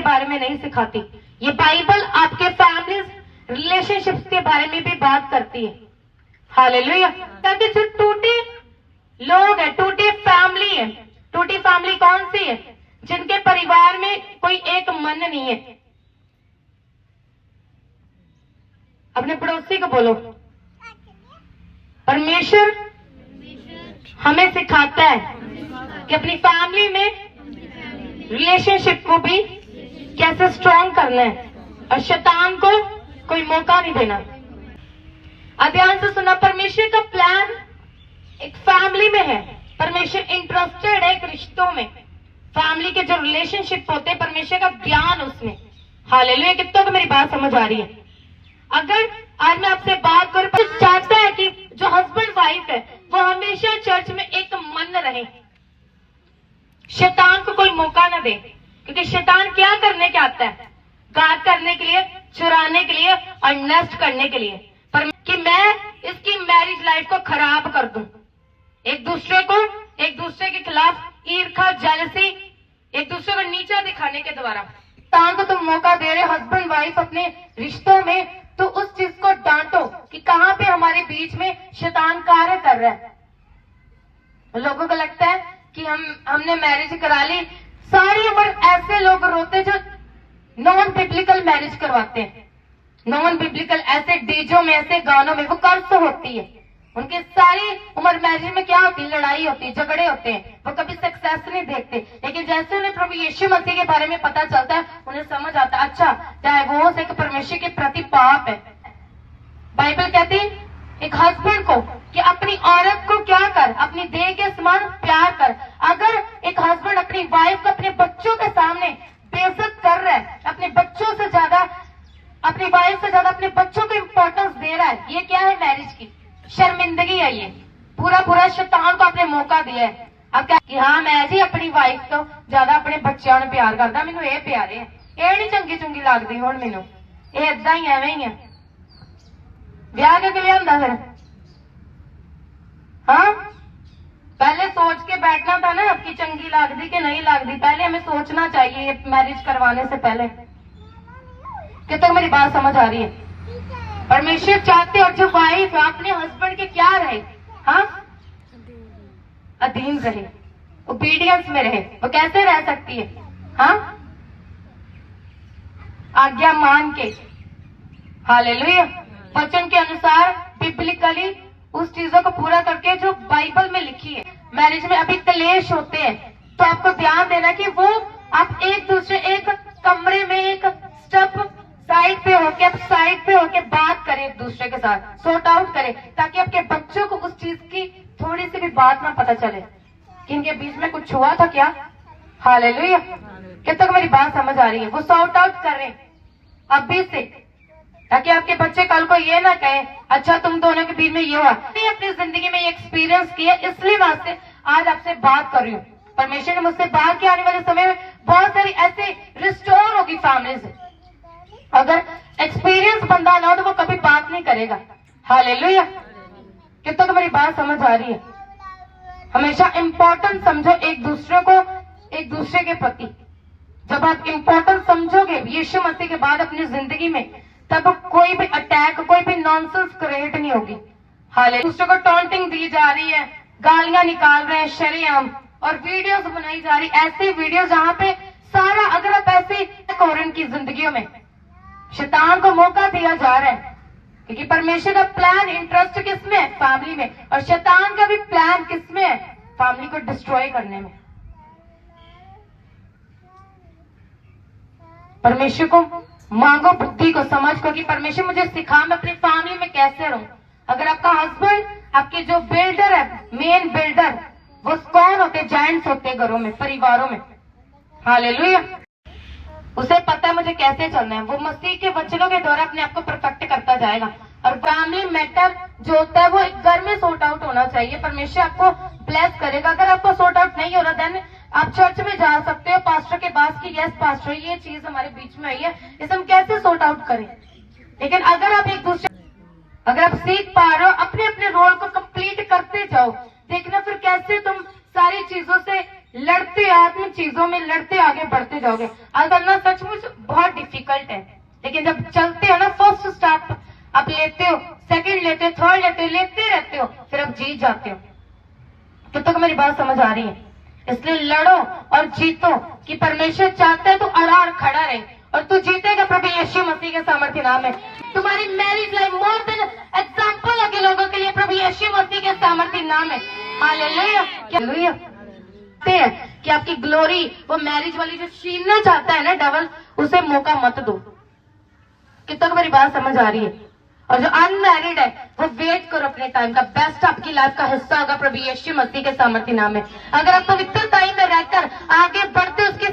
बारे में नहीं सिखाती। ये बाइबल आपके फैमिली रिलेशनशिप्स के बारे में भी बात करती है। हालेलुया। ताकि जो टूटे लोग है, टूटी फैमिली है, टूटी फैमिली कौन सी है? जिनके परिवार में कोई एक मन नहीं है। अपने पड़ोसी को बोलो, परमेश्वर हमें सिखाता है कि अपनी फैमिली में रिलेशनशिप को भी कैसे स्ट्रांग करना है और शैतान को कोई मौका नहीं देना। ध्यान से सुना, परमेश्वर का प्लान एक फैमिली में है। परमेश्वर इंटरेस्टेड है एक रिश्तों में। फैमिली के जो रिलेशनशिप होते हैं, परमेश्वर का ज्ञान उसमें। हालेलुया। कितनों को मेरी बात समझ आ रही है? अगर आज मैं आपसे बात करूं, तो चाहता है कि जो हस्बैंड वाइफ है वो हमेशा चर्च में एक मन रहे, शैतान को कोई मौका न दे। क्योंकि शैतान क्या करने के आता है? घात करने के लिए, चुराने के लिए और नष्ट करने के लिए। पर कि मैं इसकी मैरिज लाइफ को खराब कर दूं, एक दूसरे के खिलाफ ईर्खा, जेलसी, एक दूसरे को नीचा दिखाने के द्वारा शैतान को तुम मौका दे रहे हस्बैंड वाइफ अपने रिश्तों में, तो उस चीज को डांटो कि कहां पे हमारे बीच में शैतान कार्य कर रहा है। लोगों को लगता है कि हमने मैरिज करा ली, सारी उम्र ऐसे लोग रोते जो नॉन बिब्लिकल मैरिज करवाते हैं। नॉन बिब्लिकल ऐसे डीजों में, ऐसे गानों में वो कर्ज होती है। उनकी सारी उम्र मैरिज में क्या होती है? लड़ाई होती है, झगड़े होते हैं, वो कभी सक्सेस नहीं देखते। लेकिन जैसे उन्हें प्रभु यीशु मसीह के बारे में पता चलता है, उन्हें समझ आता है, अच्छा डाइवोर्स एक परमेश्वर के प्रति पाप है। बाइबल कहती है एक हस्बैंड को कि अपनी औरत को क्या कर? अपनी देह के समान प्यार कर। अगर एक हस्बैंड अपनी वाइफ को अपने बच्चों के सामने बेइज्जत कर रहा है, अपने बच्चों से ज्यादा, अपनी वाइफ से ज्यादा अपने बच्चों को इंपॉर्टेंस दे रहा है, ये क्या है? मैरिज की शर्मिंदगी है। ये पूरा शैतान को आपने मौका दिया है। अब क्या कि हाँ मैं जी अपनी वाइफ तो ज्यादा अपने बच्चों ने प्यार करता, मैनू ये प्यारे है, ये नहीं चंगी चुंगी लगती हुण मैनू, ये इदा ही एवं ही है। ब्याह के लिया फिर? हाँ, पहले सोच के बैठना था ना आपकी चंगी लगती कि नहीं लगती। पहले हमें सोचना चाहिए मैरिज करवाने से पहले। कितने मेरी बात समझ आ रही है? परमेश्वर चाहते और जो वाइफ अपने हस्बैंड के क्या रहे? हाँ, अधीन रहे, ओबीडियंस में रहे। वो कैसे रह सकती है? हाँ, आज्ञा मान के। हालेलुया। वचन के अनुसार बिब्लिकली उस चीजों को पूरा करके जो बाइबल में लिखी है। मैरिज में अभी कलेश होते हैं, तो आपको ध्यान देना कि वो आप एक दूसरे, एक कमरे में एक स्टेप साइड पे होके बात करें, एक दूसरे के साथ सॉर्ट आउट करें, ताकि आपके बच्चों को उस चीज की थोड़ी सी भी बात ना पता चले कि इनके बीच में कुछ हुआ था क्या। हालेलुया। कितना को मेरी बात समझ आ रही है? वो सॉर्ट आउट कर रहे अभी से, ताकि आपके बच्चे कल को ये ना कहे अच्छा तुम दोनों के बीच में ये हुआ। अपनी जिंदगी में ये एक्सपीरियंस किया, इसलिए वास्ते आज आपसे बात कर रही हूँ। परमेश्वर ने मुझसे बात के आने वाले समय में बहुत सारी ऐसे रिस्टोर होगी फैमिलीज। अगर एक्सपीरियंस बंदा ना हो तो वो कभी बात नहीं करेगा। हालेलुया। कितना तो मेरी बात समझ आ रही है? हमेशा इंपॉर्टेंट समझो एक दूसरे को, एक दूसरे के प्रति। जब आप इंपॉर्टेंट समझोगे यीशु मसीह के बाद अपनी जिंदगी में, तब कोई भी अटैक, कोई भी नॉनसेंस क्रिएट नहीं होगी। हालेलुया। दूसरे को टॉन्टिंग दी जा रही है, गालियां निकाल रहे हैं शरेआम, और वीडियोस बनाई जा रही, ऐसी वीडियो जहां पे सारा, अगर आप ऐसे की जिंदगियों में शैतान को मौका दिया जा रहा है। क्योंकि परमेश्वर का प्लान, इंटरेस्ट किसमें है? फैमिली में। और शैतान का भी प्लान किसमें है? फैमिली को डिस्ट्रॉय करने में। परमेश्वर को मांगो बुद्धि को, समझ को कि परमेश्वर मुझे सिखा मैं अपनी फैमिली में कैसे रहूं। अगर आपका हस्बैंड, आपके जो बिल्डर है, मेन बिल्डर, वो कौन होते? जाइंट्स होते हैं घरों में, परिवारों में। हालेलुया। उसे पता है मुझे कैसे चलना है, वो मसीह के वचनों के द्वारा अपने आप को परफेक्ट करता जाएगा। और फैमिली मैटर जो होता है वो एक घर में सॉर्ट आउट होना चाहिए। परमेश्वर आपको ब्लेस करेगा। अगर आपको सॉर्ट आउट नहीं हो रहा, देन आप चर्च में जा सकते हो पास्टर के पास की, यस पास्टर ये चीज हमारे बीच में आई है, इसे हम कैसे सॉर्ट आउट करें। लेकिन अगर आप एक दूसरे, अगर आप सीख पा रहे हो, अपने अपने रोल को कंप्लीट करते जाओ, देखना फिर कैसे तुम सारी चीजों से लड़ते आत्म चीजों में लड़ते आगे बढ़ते जाओगे। आजकल ना सचमुच बहुत डिफिकल्ट है, लेकिन जब चलते हो ना, फर्स्ट स्टेप आप लेते हो, सेकंड लेते हो, थर्ड लेते हो, लेते रहते हो, फिर आप जीत जाते हो। तो तक मेरी बात समझ आ रही है? इसलिए लड़ो और जीतो कि परमेश्वर चाहता है तू अड़ार खड़ा रहे और तू जीतेगा प्रभु यीशु मसीह के सामर्थ्य नाम में। तुम्हारी marriage life more than example है लोगों के लिए प्रभु यीशु मसीह के सामर्थ्य नाम है। Hallelujah, hallelujah. कि आपकी ग्लोरी वो मैरिज वाली जो छीनना चाहता है ना डबल, उसे मौका मत दो। कितना मेरी बात समझ आ रही है? और जो अनमैरिड है वो वेट करो अपने टाइम का, बेस्ट आपकी लाइफ का हिस्सा होगा प्रभु यीशु मसीह के सामर्थ्य नाम में। अगर आप पवित्र टाइम में रहकर आगे बढ़ते उसके